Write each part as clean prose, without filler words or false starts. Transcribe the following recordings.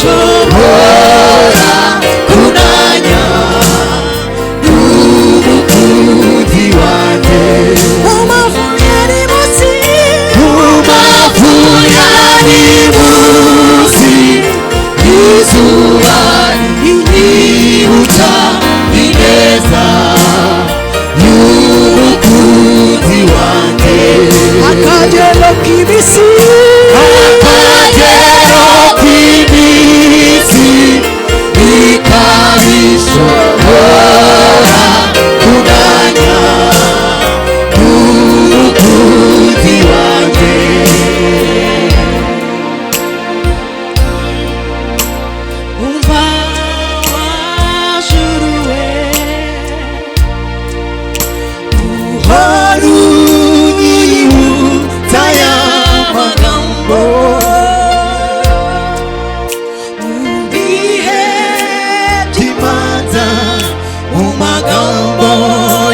bishobora kunanya n'umukunzi wanjye mu mavu yari munsi izuba rinyibutsa ineza y'umukunzi wanjye akagero k'ibisi bikabishobora kunanya n'umukunzi wanjye umva wajuruwe uhora unyibutsa ya magambo mu bihe by'imanza mu magambo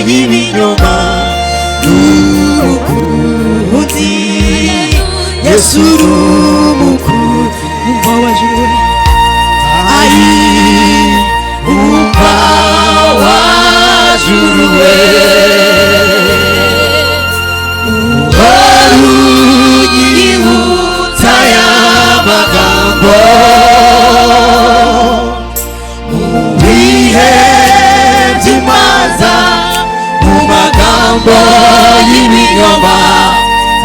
y'ibinyoma n'umukunzi Yesu n'umukunzi umva wajuruwe umva wajuruwe uhora unyibutsa ya magambo mu bihe by'imanza mu magambo y'ibinyoma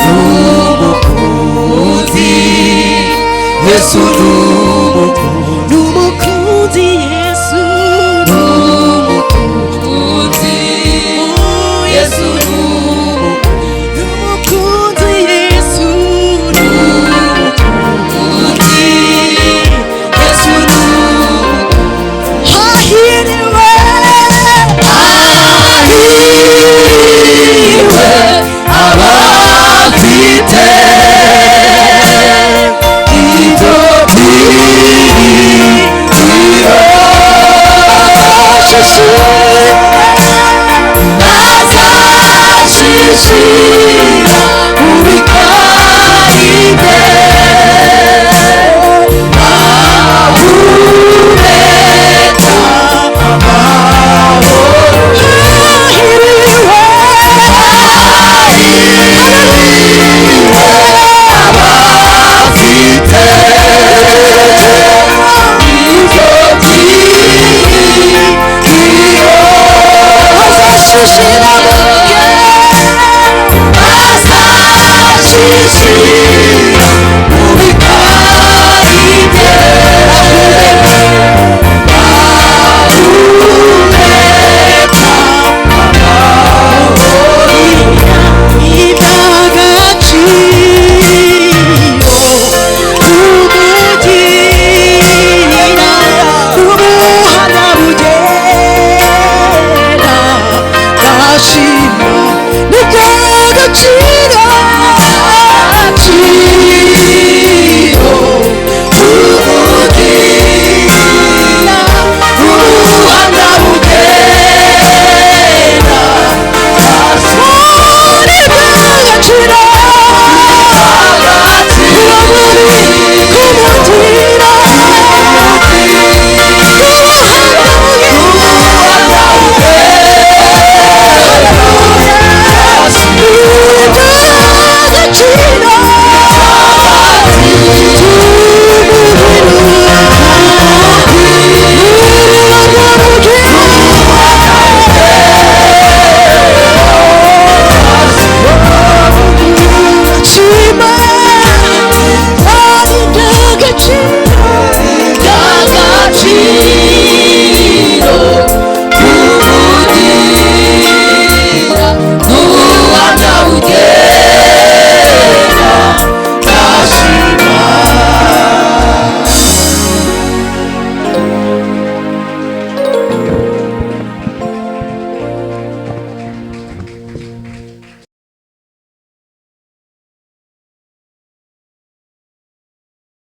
n'umukunzi Yesu n'umukunzi Yesu n'umukunzi Yesu n'umukunzi Yesu n'umukunzi Yesu hahiriwe abafite ibyo byiringiro bazashishira mu bikari bye bahumeka amahoro abafite ibyo byiringiro bazashishira mu bikari bye bahumeka amahoro iby'agaciro